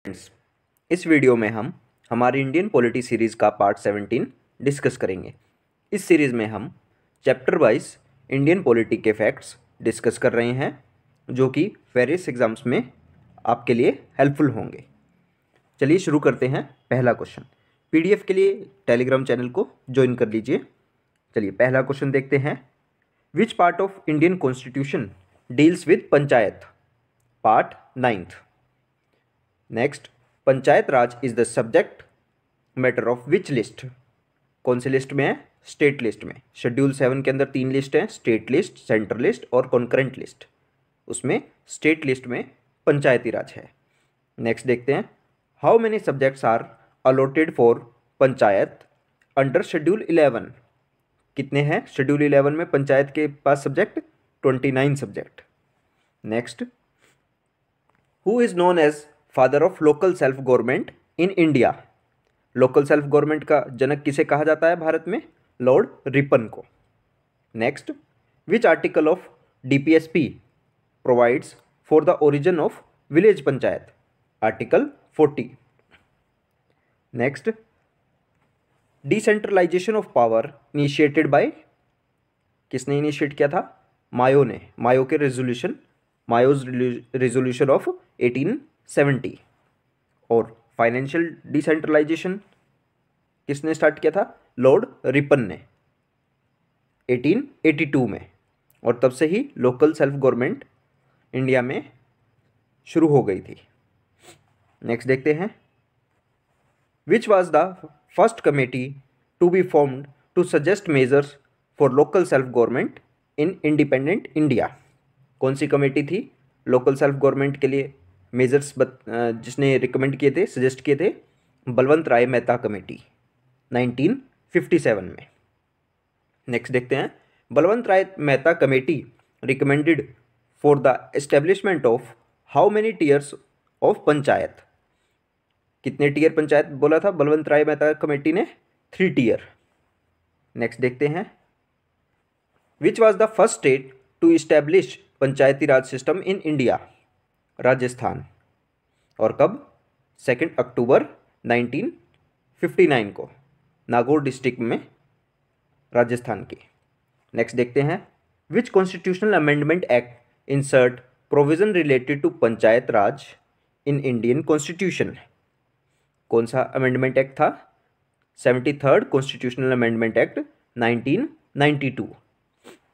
Friends, इस video में हम हमारी इंडियन पॉलिटी सीरीज़ का पार्ट 17 डिस्कस करेंगे। इस सीरीज़ में हम चैप्टर वाइज इंडियन पॉलिटी के फैक्ट्स डिस्कस कर रहे हैं जो कि वेरियस एग्जाम्स में आपके लिए हेल्पफुल होंगे। चलिए शुरू करते हैं। पहला क्वेश्चन, पीडीएफ के लिए टेलीग्राम चैनल को ज्वाइन कर लीजिए। चलिए पहला क्वेश्चन देखते हैं। Which part of Indian constitution deals with panchayat? Part 9th। Next, panchayat Raj is the subject matter of which list? कौन सी लिस्ट में है? स्टेट लिस्ट में। शेड्यूल 7 के अंदर 3 लिस्ट हैं, स्टेट लिस्ट, सेंट्रल लिस्ट और कॉन्करेंट लिस्ट। उसमें स्टेट लिस्ट में पंचायती राज है। नेक्स्ट देखते हैं, how many subjects are allotted for panchayat under schedule 11? कितने हैं शेड्यूल 11 में पंचायत के पास subject? 29 subject. Next, who is known as father of local self government in India? Local self government का जनक किसे कहा जाता है भारत में? लॉर्ड रिपन को। Next, which article of DPSP provides for the origin of village panchayat? Article 40। Next, decentralisation of power initiated by? किसने इनिशिएट किया था? मायो ने। मायो के रेजोल्यूशन, मायोज रेजोल्यूशन ऑफ 1870। और फाइनेंशियल डिसेंट्रलाइजेशन किसने स्टार्ट किया था? लॉर्ड रिपन ने 1882 में। और तब से ही लोकल सेल्फ गवर्नमेंट इंडिया में शुरू हो गई थी। नेक्स्ट देखते हैं, which was the first committee to be formed to suggest measures for local self government in independent India? कौन सी कमेटी थी लोकल सेल्फ गवर्नमेंट के लिए मेजर्स जिसने रिकमेंड किए थे, सजेस्ट किए थे? बलवंत राय मेहता कमेटी 1957 में। नेक्स्ट देखते हैं, Balwant Rai Mehta committee recommended for the establishment of how many tiers of panchayat? कितने टीयर पंचायत बोला था बलवंत राय मेहता कमेटी ने? 3 टीयर। नेक्स्ट देखते हैं, which was the first state to establish Panchayati Raj system in India? Rajasthan. और कब? 2 अक्टूबर 1959 को, नागौर डिस्ट्रिक्ट में, राजस्थान की। नेक्स्ट देखते हैं, which constitutional amendment act insert provision related to panchayat raj in Indian constitution? कौन सा अमेंडमेंट एक्ट था? 73rd constitutional amendment act 1992।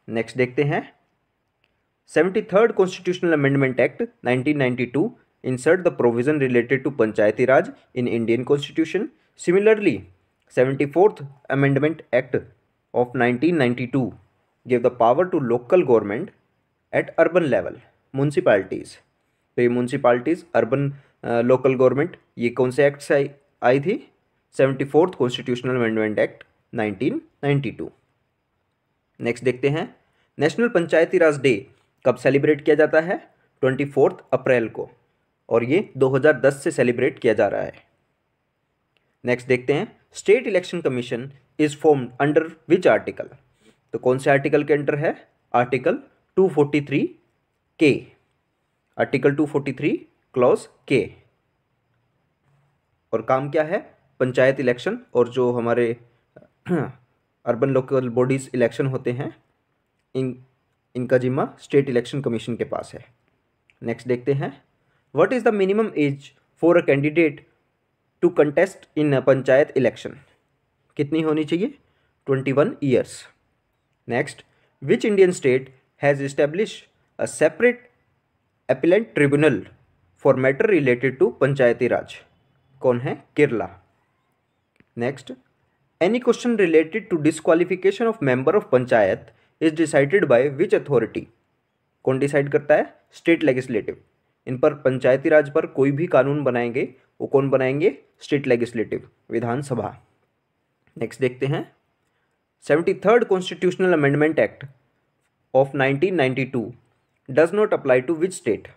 Next देखते हैं, 73rd constitutional amendment act 1992 insert the provision related to Panchayati Raj in Indian Constitution. Similarly, 74th Amendment Act of 1992 gave the power to local government at urban level, municipalities. तो ये municipalities, urban local government, ये कौन से act से आई थी? 74th Constitutional Amendment Act 1992। Next देखते हैं, national पंचायती राज day कब सेलिब्रेट किया जाता है? 24 अप्रैल को, और ये 2010 से सेलिब्रेट किया जा रहा है। नेक्स्ट देखते हैं, state election commission is formed under which article? तो कौन से आर्टिकल के अंडर है? आर्टिकल 243 के। आर्टिकल 243 क्लॉज के। और काम क्या है? पंचायत इलेक्शन और जो हमारे अर्बन लोकल बॉडीज इलेक्शन होते हैं, इनका जिम्मा स्टेट इलेक्शन कमीशन के पास है। नेक्स्ट देखते हैं, what is the minimum age for a candidate to contest in a panchayat election? कितनी होनी चाहिए? 21 years. Next, which Indian state has establish a separate appellate tribunal for matter related to पंचायती राज? कौन है? Kerala. Next, any question related to disqualification of member of panchayat is decided by which authority? कौन decide करता है? State legislative. इन पर पंचायती राज पर कोई भी कानून बनाएंगे, वो कौन बनाएंगे? स्टेट लेजिस्लेटिव, विधानसभा। नेक्स्ट देखते हैं, 73rd constitutional amendment act of 1992 does not apply to which state?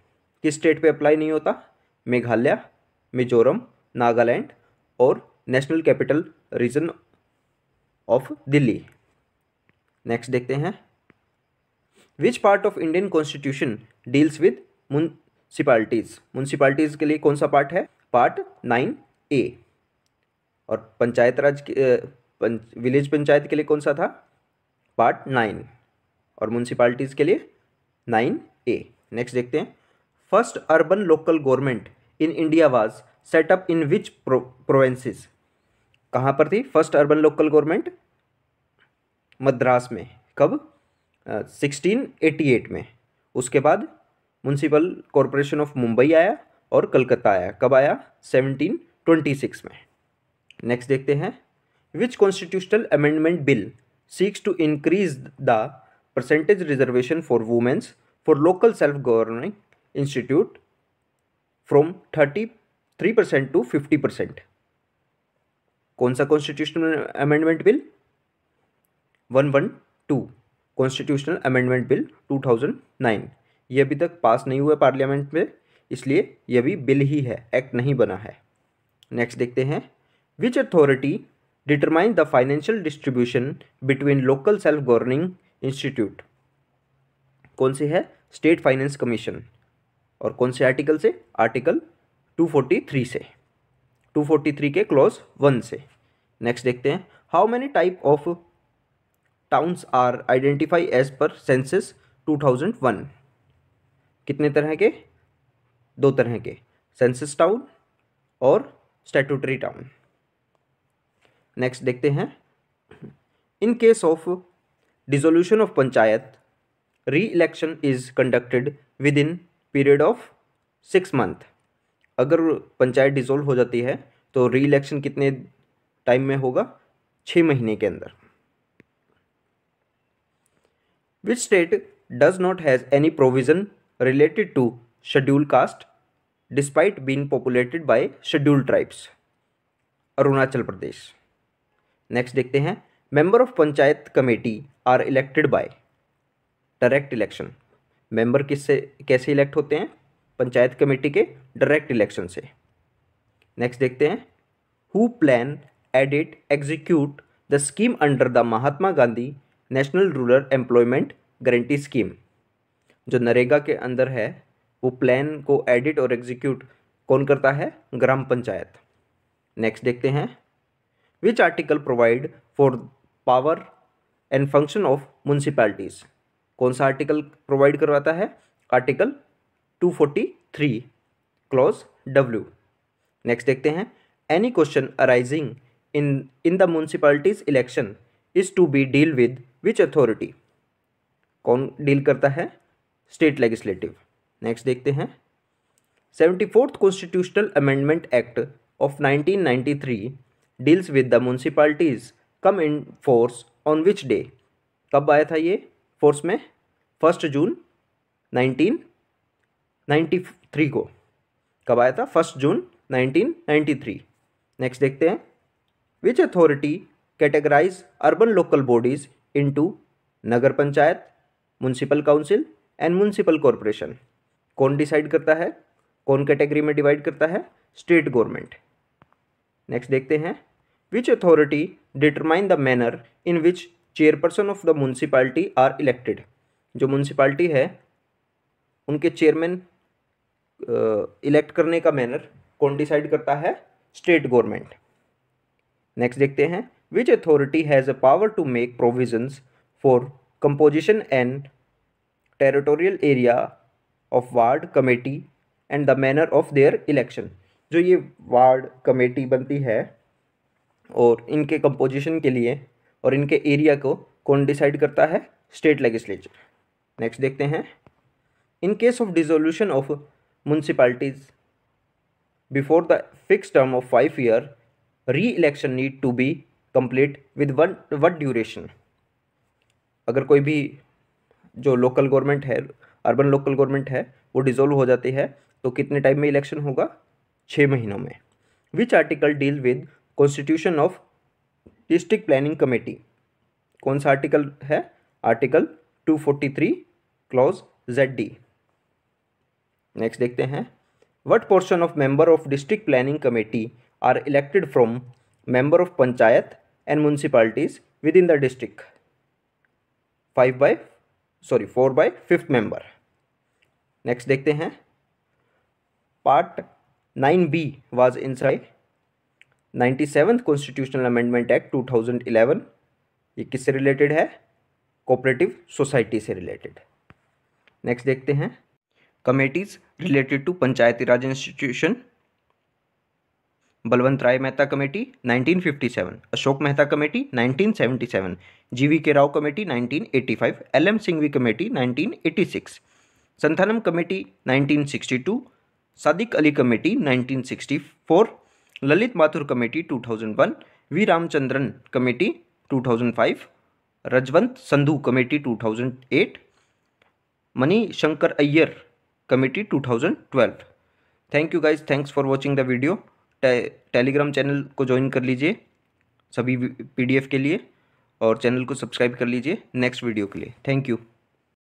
किस स्टेट पे अप्लाई नहीं होता? मेघालय, मिजोरम, नागालैंड और national capital region of Delhi. Next देखते हैं, which part of Indian constitution deals with municipalities? Municipalities के लिए कौन सा पार्ट है? Part 9A। और पंचायत राज विलेज पंचायत के लिए कौन सा था? पार्ट 9। और म्यूनसिपालिटीज़ के लिए 9A। नेक्स्ट देखते हैं, first urban local government in India was setup in which provinces. कहाँ पर थी first urban local government? Madras में। कब? 1688 में। उसके बाद म्यूनसिपल कॉरपोरेशन ऑफ मुंबई आया और कलकत्ता आया। कब आया? 1726 में। नेक्स्ट देखते हैं, which constitutional amendment bill seeks to increase the percentage reservation for womens for local self governing institute from 33% to 50%। कौन सा constitutional amendment bill? 112 constitutional amendment bill 2009। ये अभी तक पास नहीं हुआ पार्लियामेंट में, इसलिए ये भी बिल ही है, एक्ट नहीं बना है। नेक्स्ट देखते हैं, which authority determine the financial distribution between local self governing institute. कौन सी है? State finance commission. और कौन से आर्टिकल से? आर्टिकल 243 से, 243 के क्लॉज 1 से। नेक्स्ट देखते हैं, how many type of towns are identify as per census 2001। कितने तरह के? 2 तरह के, सेंसस टाउन और स्टैट्यूटरी टाउन। नेक्स्ट देखते हैं, in case of dissolution of panchayat re election is conducted within period of 6 month. अगर पंचायत डिसोल्व हो जाती है तो री इलेक्शन कितने टाइम में होगा? 6 महीने के अंदर। Which state does not has any provision related to schedule caste despite being populated by schedule tribes? Arunachal Pradesh. Next देखते हैं, member of panchayat committee are elected by direct election. Member किससे कैसे इलेक्ट होते हैं? पंचायत कमेटी के डायरेक्ट इलेक्शन से। Next देखते हैं, who plan edit execute the scheme under the Mahatma Gandhi national rural employment guarantee scheme. जो नरेगा के अंदर है वो प्लान को एडिट और एग्जीक्यूट कौन करता है? ग्राम पंचायत। नेक्स्ट देखते हैं, which article provide for power and function of municipalities. कौन सा आर्टिकल प्रोवाइड करवाता है? Article 243 clause W। नेक्स्ट देखते हैं, any question arising in the municipalities election is to be deal with which authority. कौन डील करता है? State legislative. नेक्स्ट देखते हैं, 74th constitutional amendment act of 1993 deals with the municipalities come in force on which day. कब आया था ये force में? 1 जून 1993 को। कब आया था? 1 जून 1993। नेक्स्ट देखते हैं, which authority categorize urban local bodies into nagar panchayat, municipal council and municipal corporation. कौन डिसाइड करता है? कौन कैटेगरी में डिवाइड करता है? State government. नेक्स्ट देखते हैं, which authority determine the manner in which chairperson of the municipality are elected. जो म्यूनसिपैलिटी है उनके चेयरमैन इलेक्ट करने का मैनर कौन डिसाइड करता है? State government. नेक्स्ट देखते हैं, which authority has a power to make provisions for composition and territorial area of ward committee and the manner of their election. जो ये वार्ड कमेटी बनती है और इनके कंपोजिशन के लिए और इनके एरिया को कौन डिसाइड करता है? State legislature. नेक्स्ट देखते हैं, in case of dissolution of municipalities before the fix term of 5 year re election need to be complete with what duration. अगर कोई भी जो लोकल गवर्नमेंट है, अर्बन लोकल गवर्नमेंट है, वो डिसोल्व हो जाती है तो कितने टाइम में इलेक्शन होगा? 6 महीनों में। Which article deal with constitution of district planning committee. कौन सा आर्टिकल है? Article 243 clause ZD। नेक्स्ट देखते हैं, what portion of member of district planning committee are elected from member of panchayat and municipalities within the district. 4 by 5th member. Next देखते हैं, पार्ट 9B was inside 97th constitutional amendment act 2011। ये किससे related है? Cooperative society से related. Next देखते हैं committees related to Panchayati Raj institution. Balwant Rai Mehta committee 1957, Ashok Mehta committee 1977, G V K Rao committee 1985, LM Singhvi committee 1986, Santhanam committee 1962, Sadiq Ali committee 1964, Lalit Mathur committee 2001, V Ramachandran committee 2005, Rajwant Sandhu committee 2008, Mani Shankar Aiyar committee 2012। Thank you guys, thanks for watching the video. Telegram channel को join कर लीजिए सभी PDF के लिए और channel को subscribe कर लीजिए नेक्स्ट वीडियो के लिए। Thank you.